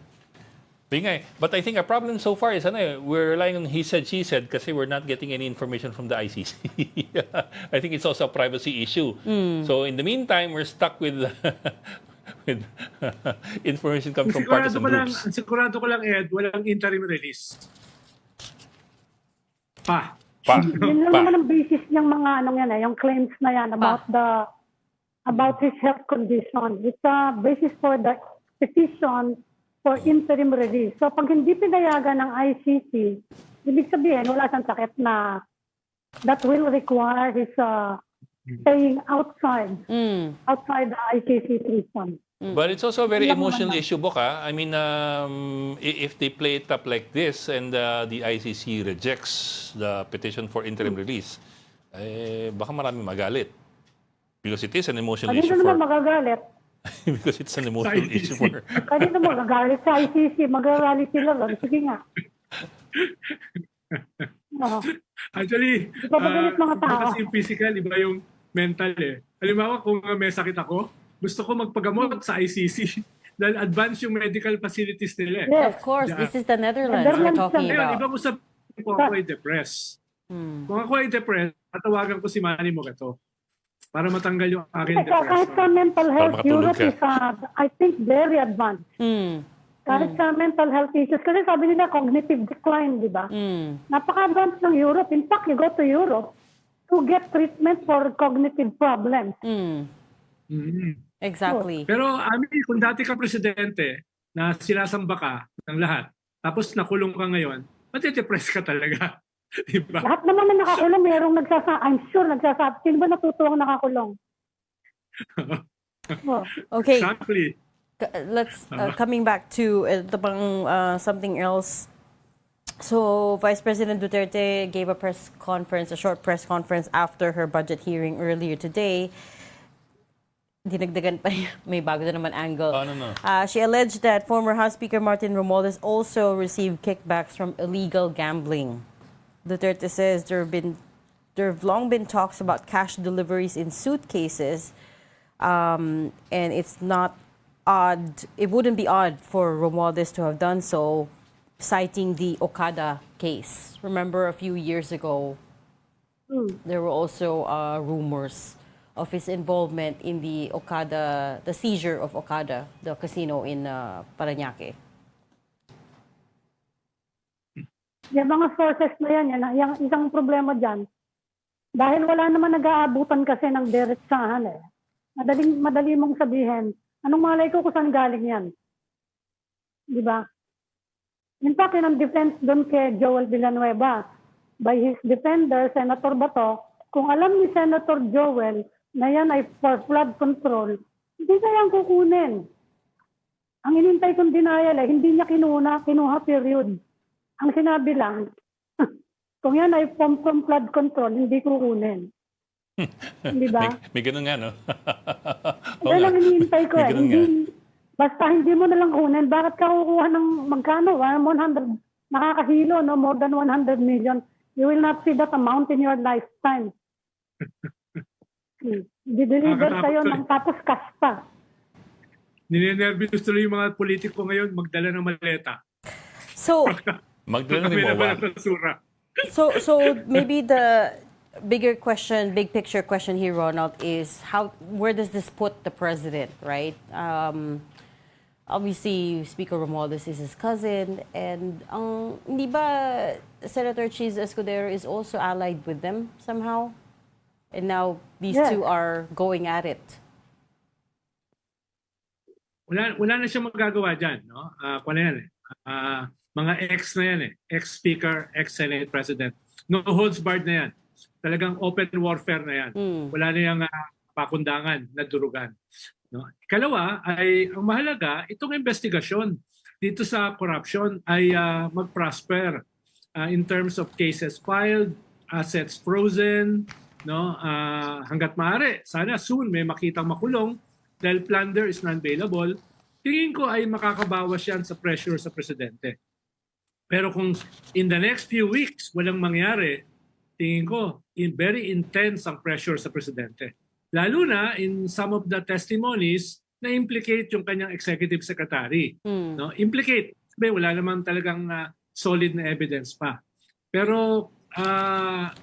But I think our problem so far is we're relying on he said, she said kasi we're not getting any information from the ICC. I think it's also a privacy issue. So in the meantime, we're stuck with with information comes from partisan groups. Sigurado ko lang, Ed, walang interim release. Yun lang naman ang basis ng mga yung claims na yan about his health condition. It's a basis for the petition for interim release. So pag hindi pinayagan ng ICC, ibig sabihin wala siyang sakit na that will require his staying outside the ICC prison. But it's also a very emotional issue, Boka. I mean, if they play it up like this and the ICC rejects the petition for interim release, baka marami magalit. Because it is an emotional issue Kanino naman magagalit? Because it's an emotional issue for... Kanino magagalit sa ICC? Magagalit sila lang. Sige nga. Actually, mga tao. kasi yung physical, iba yung mental eh. Halimbawa, kung may sakit ako, gusto ko magpagamot sa ICC dahil advance yung medical facilities nila. Yes. Of course, this is the Netherlands we're talking Ngayon, about. ibang usap kung ako ay depressed. Kung ako ay depressed, tatawagan ko si Manny Mogato para matanggal yung aking depression. Kahit sa mental health, Europe is, I think, very advanced. Kahit sa mental health issues, kasi sabi nila cognitive decline, di ba? Napaka-advanced ng Europe. In fact, you go to Europe to get treatment for cognitive problems. Exactly. Pero kung dati ka presidente na sinasamba ka ng lahat, tapos nakulong ka ngayon, matidepress ka talaga. Diba? Lahat naman na nakakulong, mayroong I'm sure nagsasabi. Sino ba natutuwang nakakulong? Okay. Exactly. Let's coming back to something else. So Vice President Duterte gave a short press conference after her budget hearing earlier today. Dinagdagan pa niya. May bago na naman angle. She alleged that former House Speaker Martin Romualdez also received kickbacks from illegal gambling. Duterte says there have long been talks about cash deliveries in suitcases, and it's not odd. It wouldn't be odd for Romualdez to have done so, citing the Okada case. Remember a few years ago, there were also rumors of his involvement in the seizure of Okada, the casino in Parañaque. Yung mga sources na yung isang problema dyan, dahil wala naman nag-aabutan kasi ng diretsahan eh. Madali mong sabihin, anong malay ko kung saan galing yan? Di ba? In fact, yun ang defense doon kay Joel Villanueva. By his defender, Senator Bato, kung alam ni Senator Joel na yan ay for flood control, hindi na yan kukunin. Ang inintay kong denial ay hindi niya kinuha period. Ang sinabi lang, kung yan ay from flood control, hindi kukunin. Di ba? May ganun nga, no? Yan ang hinihintay ko eh. Basta hindi mo nalang kunin, bakit ka kukuha ng magkano? 100, nakakahilo, no? More than 100 million. You will not see that amount in your lifetime. Di-deliver sa'yo ng tapos cash pa. Ninenervous tuloy yung mga politiko ngayon magdala ng maleta. So, magdala ng So maybe the big picture question here, Ronald, is where does this put the president, right? Obviously, Speaker Romualdez is his cousin, and hindi ba Senator Chiz Escudero is also allied with them somehow? And now these two are going at it. Wala na siyang magagawa dyan, no? Mga ex na yan eh. Ex-speaker, ex-senate president. No holds barred na yan. Talagang open warfare na yan. Wala na yung pakundangan na durugan. No? Ikalawa ay, ang mahalaga, itong investigasyon dito sa corruption ay mag-prosper in terms of cases filed, assets frozen, no? Hanggat maaari. Sana soon may makitang makulong dahil plunder is non-bailable, tingin ko ay makakabawas yan sa pressure sa presidente. Pero kung in the next few weeks walang mangyari, tingin ko very intense ang pressure sa presidente. Lalo na in some of the testimonies na implicate yung kanyang executive secretary. No? Implicate. Sabi, wala naman talagang solid na evidence pa. Pero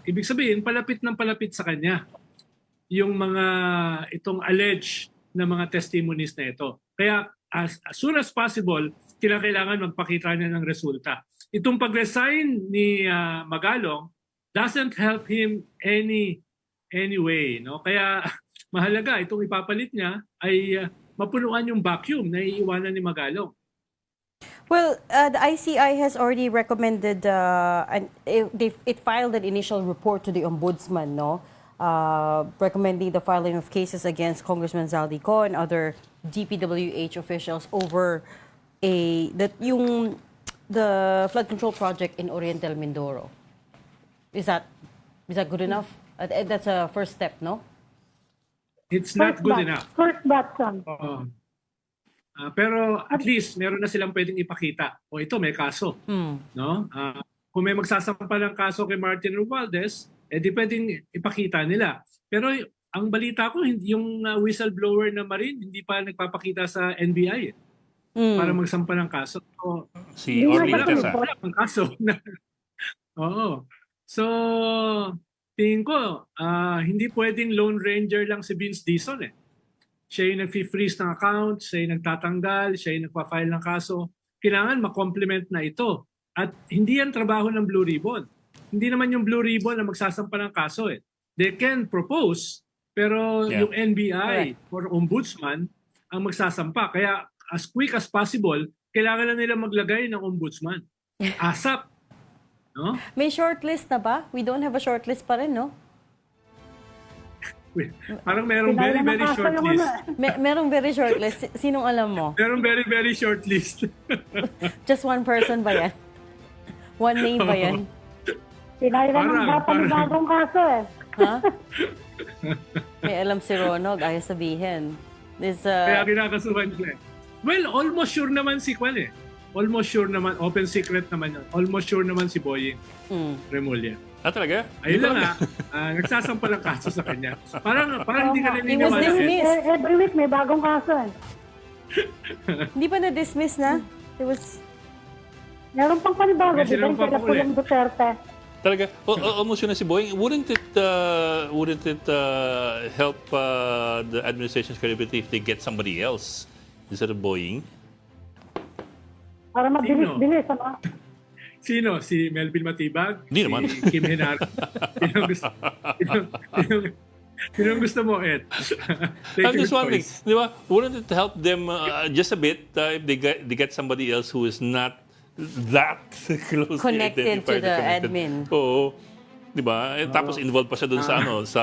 ibig sabihin, palapit ng palapit sa kanya yung mga itong alleged na mga testimonies na ito. Kaya as soon as possible, kailangan magpakita niya ng resulta. Itong pag-resign ni Magalong doesn't help him any way. No? Kaya mahalaga, itong ipapalit niya ay mapunuan yung vacuum na iiwanan ni Magalong. Well, the ICI has already recommended, and it filed an initial report to the Ombudsman, no? Recommending the filing of cases against Congressman Zaldy Co and other DPWH officials over the flood control project in Oriental Mindoro. Is that good enough? That's a first step, no? It's not good enough. First batch son. Pero at least meron na silang pwedeng ipakita. O ito, may kaso. No? Kung may magsasampa ng kaso kay Martin Romualdez, di pwedeng ipakita nila. Pero ang balita ko, yung whistleblower na Marine, hindi pa nagpapakita sa NBI para magsampa ng kaso. So, Si Orlites. wala pang kaso. Oo. So, tingin ko, hindi pwedeng Lone Ranger lang si Vince Dizon eh. Siya yung nag-freeze ng account, siya yung nagtatanggal, siya yung nagpa-file ng kaso. Kailangan ma-complement na ito. At hindi yan trabaho ng Blue Ribbon. Hindi naman yung Blue Ribbon na magsasampa ng kaso eh. They can propose, pero yung NBI or Ombudsman ang magsasampa. Kaya as quick as possible, kailangan na nila maglagay ng Ombudsman. ASAP. No? May shortlist na ba? We don't have a shortlist pa rin, no? Parang merong very, very short list. Merong very short list. Sinong alam mo? Merong very, very short list. Just one person ba yan? One name ba yan? Pinahira ng bagong kaso eh. Ha? May alam si Ronog, ayaw sabihin. Kaya kinakasuhan siya. Well, almost sure naman si Kwan eh. Almost sure naman, open secret naman yun. Almost sure naman si Boying Remulla. Talaga? Ayun lang nagsasampa ng kaso sa kanya. Parang hindi ka He was naniniwala. dismissed. Every week may bagong kaso eh. Hindi pa na-dismiss na? It was... Meron pang panibago, Kasi di ba? meron pa Kaya po po ulit. yung Duterte. Talaga? Almost yun na si Boying. Wouldn't it help the administration's credibility if they get somebody else instead of Boying? Para mabilis-bilis, ano? Sino? Si Melvin Matibag? Hindi naman. Si Kim Henar? Sino gusto mo, Ed? I'm just wondering, di ba? Wouldn't it help them just a bit if they get somebody else who is not that closely Connected to identified the and admin. Oo. Di ba? Tapos involved pa siya doon sa sa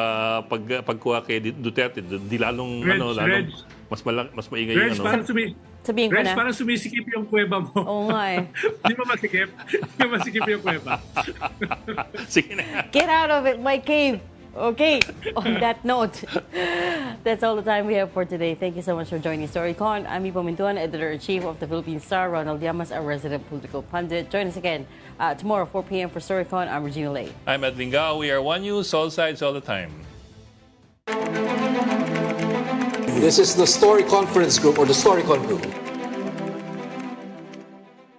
pagkuha kay Duterte. Di lalong Reg, mas maingay Reg, yung Sabihin ko na. parang sumisikip yung kuweba mo. Oo nga eh. Di ba masikip? Di ba masikip yung kuweba? Sige na. Get out of it, my cave. Okay, on that note, that's all the time we have for today. Thank you so much for joining Storycon. I'm Ipo Mintuan, Editor-in-Chief of the Philippine Star. Ronald Llamas, our resident political pundit. Join us again tomorrow, 4 p.m. for Storycon. I'm Regina Lay. I'm Edwin Gao. We are One News, all sides, all the time. This is the Story Conference Group or the Storycon Group.